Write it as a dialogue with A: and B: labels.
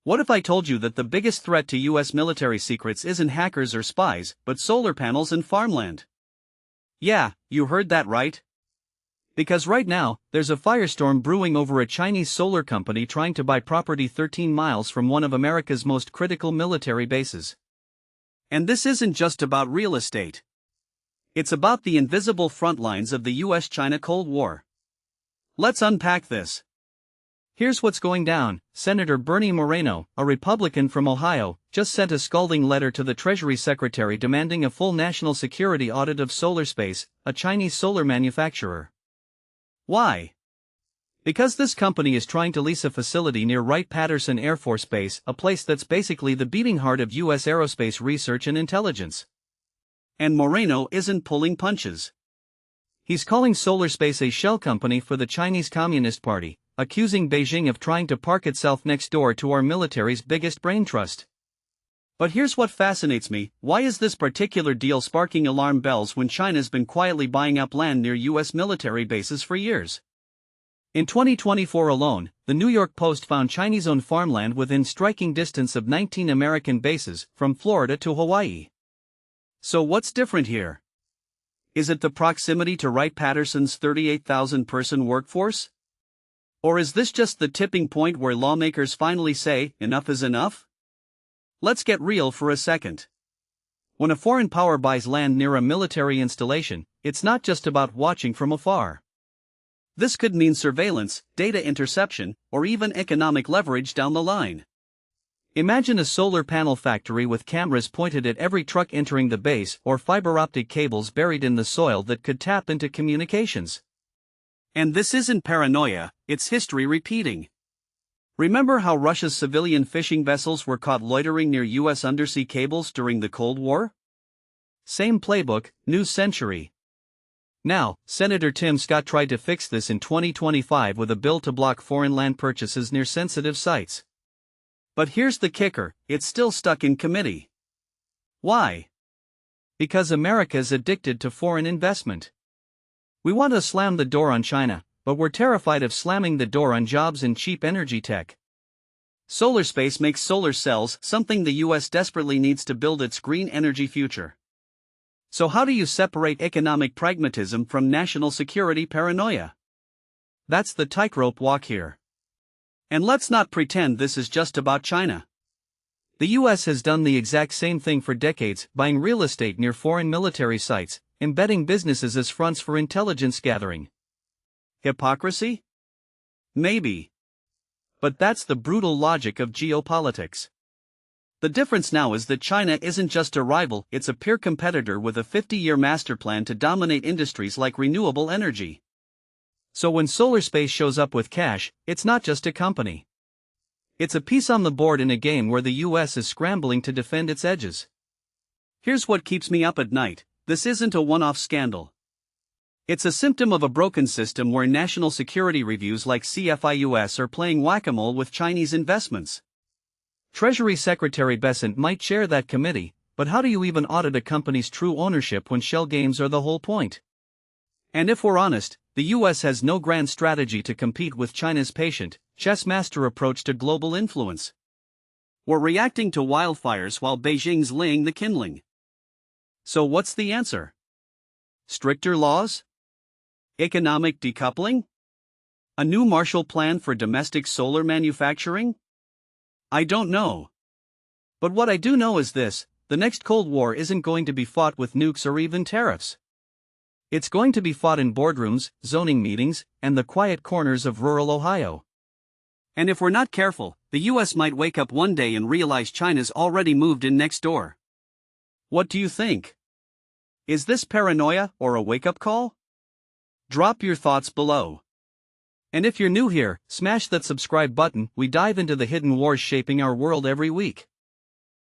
A: What if I told you that the biggest threat to US military secrets isn't hackers or spies, but solar panels and farmland? Yeah, you heard that right. Because right now, there's a firestorm brewing over a Chinese solar company trying to buy property 13 miles from one of America's most critical military bases. And this isn't just about real estate. It's about the invisible front lines of the US-China Cold War. Let's unpack this. Here's what's going down. Senator Bernie Moreno, a Republican from Ohio, just sent a scalding letter to the Treasury Secretary demanding a full national security audit of SolarSpace, a Chinese solar manufacturer. Why? Because this company is trying to lease a facility near Wright-Patterson Air Force Base, a place that's basically the beating heart of U.S. aerospace research and intelligence. And Moreno isn't pulling punches. He's calling SolarSpace a shell company for the Chinese Communist Party, accusing Beijing of trying to park itself next door to our military's biggest brain trust. But here's what fascinates me: why is this particular deal sparking alarm bells when China's been quietly buying up land near U.S. military bases for years? In 2024 alone, the New York Post found Chinese-owned farmland within striking distance of 19 American bases, from Florida to Hawaii. So what's different here? Is it the proximity to Wright-Patterson's 38,000-person workforce? Or is this just the tipping point where lawmakers finally say, enough is enough? Let's get real for a second. When a foreign power buys land near a military installation, it's not just about watching from afar. This could mean surveillance, data interception, or even economic leverage down the line. Imagine a solar panel factory with cameras pointed at every truck entering the base, or fiber optic cables buried in the soil that could tap into communications. And this isn't paranoia, it's history repeating. Remember how Russia's civilian fishing vessels were caught loitering near U.S. undersea cables during the Cold War? Same playbook, new century. Now, Senator Tim Scott tried to fix this in 2025 with a bill to block foreign land purchases near sensitive sites. But here's the kicker: it's still stuck in committee. Why? Because America's addicted to foreign investment. We want to slam the door on China, but we're terrified of slamming the door on jobs and cheap energy tech. SolarSpace makes solar cells, something the US desperately needs to build its green energy future. So how do you separate economic pragmatism from national security paranoia? That's the tightrope walk here. And let's not pretend this is just about China. The US has done the exact same thing for decades, buying real estate near foreign military sites, embedding businesses as fronts for intelligence gathering. Hypocrisy? Maybe. But that's the brutal logic of geopolitics. The difference now is that China isn't just a rival, it's a peer competitor with a 50-year master plan to dominate industries like renewable energy. So when SolarSpace shows up with cash, it's not just a company. It's a piece on the board in a game where the US is scrambling to defend its edges. Here's what keeps me up at night: this isn't a one-off scandal. It's a symptom of a broken system where national security reviews like CFIUS are playing whack-a-mole with Chinese investments. Treasury Secretary Bessent might chair that committee, but how do you even audit a company's true ownership when shell games are the whole point? And if we're honest, the US has no grand strategy to compete with China's patient, chess master approach to global influence. We're reacting to wildfires while Beijing's laying the kindling. So what's the answer? Stricter laws? Economic decoupling? A new Marshall Plan for domestic solar manufacturing? I don't know. But what I do know is this: the next Cold War isn't going to be fought with nukes or even tariffs. It's going to be fought in boardrooms, zoning meetings, and the quiet corners of rural Ohio. And if we're not careful, the US might wake up one day and realize China's already moved in next door. What do you think? Is this paranoia or a wake-up call? Drop your thoughts below. And if you're new here, smash that subscribe button. We dive into the hidden wars shaping our world every week.